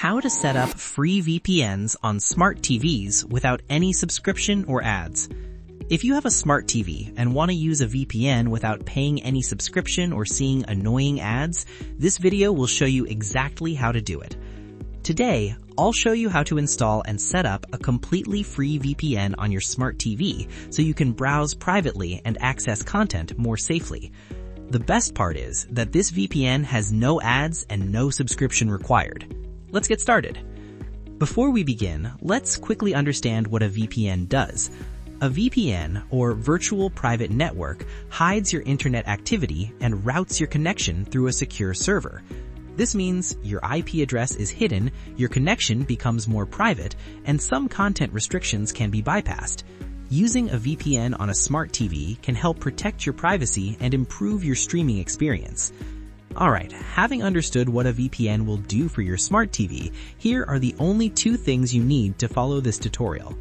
How to set up free VPNs on smart TVs without any subscription or ads. If you have a smart TV and want to use a VPN without paying any subscription or seeing annoying ads, this video will show you exactly how to do it. Today, I'll show you how to install and set up a completely free VPN on your smart TV so you can browse privately and access content more safely. The best part is that this VPN has no ads and no subscription required. Let's get started. Before we begin, let's quickly understand what a VPN does. A VPN, or Virtual Private Network, hides your internet activity and routes your connection through a secure server. This means your IP address is hidden, your connection becomes more private, and some content restrictions can be bypassed. Using a VPN on a smart TV can help protect your privacy and improve your streaming experience. Alright, having understood what a VPN will do for your smart TV, here are the only two things you need to follow this tutorial.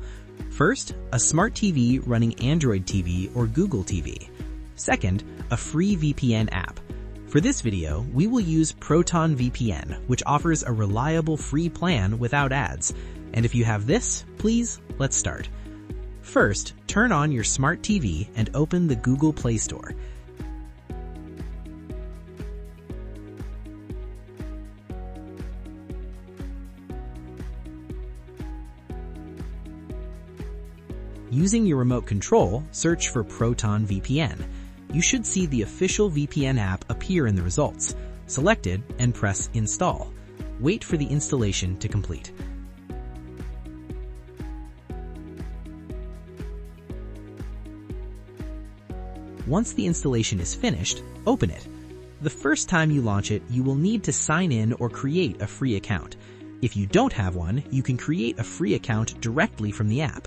First, a smart TV running Android TV or Google TV. Second, a free VPN app. For this video, we will use Proton VPN, which offers a reliable free plan without ads. And if you have this, please, let's start. First, turn on your smart TV and open the Google Play Store. Using your remote control, search for Proton VPN. You should see the official VPN app appear in the results. Select it and press Install. Wait for the installation to complete. Once the installation is finished, open it. The first time you launch it, you will need to sign in or create a free account. If you don't have one, you can create a free account directly from the app.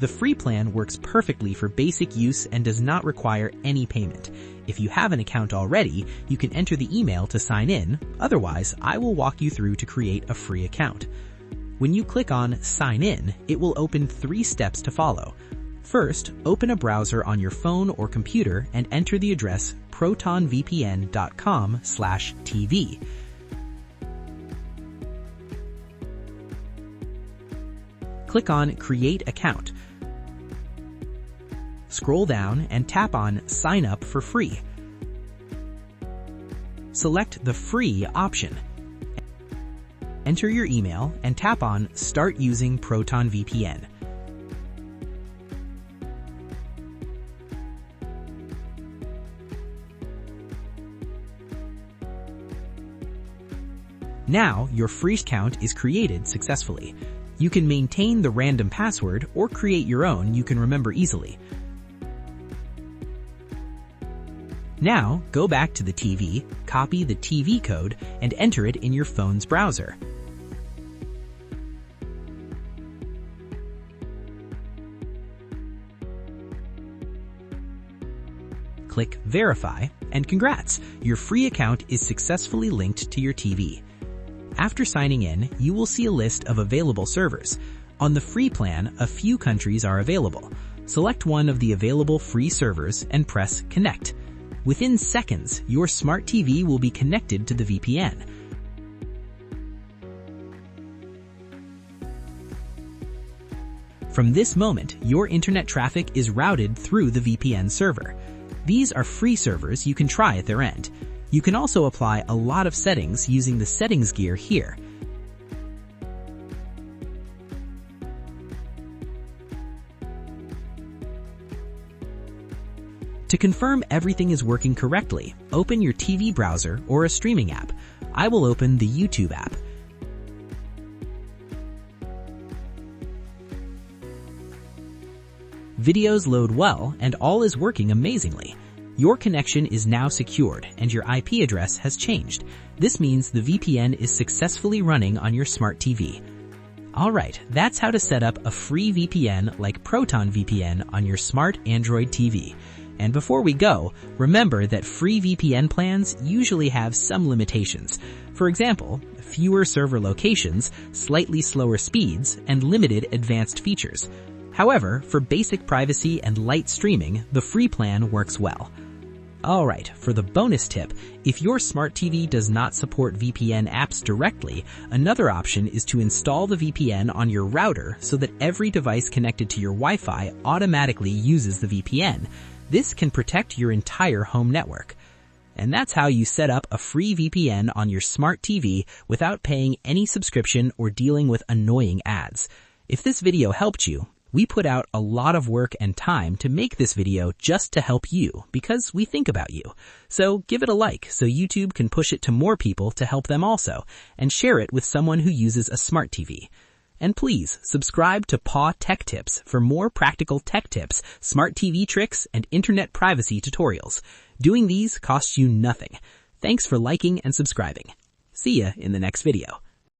The free plan works perfectly for basic use and does not require any payment. If you have an account already, you can enter the email to sign in. Otherwise, I will walk you through to create a free account. When you click on Sign In, it will open 3 steps to follow. First, open a browser on your phone or computer and enter the address protonvpn.com/tv. Click on Create Account. Scroll down and tap on Sign Up for Free. Select the Free option. Enter your email and tap on Start Using Proton VPN. Now, your free account is created successfully. You can maintain the random password or create your own you can remember easily. Now, go back to the TV, copy the TV code, and enter it in your phone's browser. Click Verify, and congrats! Your free account is successfully linked to your TV. After signing in, you will see a list of available servers. On the free plan, a few countries are available. Select one of the available free servers and press Connect. Within seconds, your smart TV will be connected to the VPN. From this moment, your internet traffic is routed through the VPN server. These are free servers you can try at their end. You can also apply a lot of settings using the settings gear here. To confirm everything is working correctly, open your TV browser or a streaming app. I will open the YouTube app. Videos load well and all is working amazingly. Your connection is now secured and your IP address has changed. This means the VPN is successfully running on your smart TV. Alright, that's how to set up a free VPN like Proton VPN on your smart Android TV. And before we go, remember that free VPN plans usually have some limitations. For example, fewer server locations, slightly slower speeds, and limited advanced features. However, for basic privacy and light streaming, the free plan works well. Alright, for the bonus tip, if your smart TV does not support VPN apps directly, another option is to install the VPN on your router so that every device connected to your Wi-Fi automatically uses the VPN. This can protect your entire home network. And that's how you set up a free VPN on your smart TV without paying any subscription or dealing with annoying ads. If this video helped you, we put out a lot of work and time to make this video just to help you because we think about you. So give it a like so YouTube can push it to more people to help them also, and share it with someone who uses a smart TV. And please subscribe to PauTECtips for more practical tech tips, smart TV tricks, and internet privacy tutorials. Doing these costs you nothing. Thanks for liking and subscribing. See ya in the next video.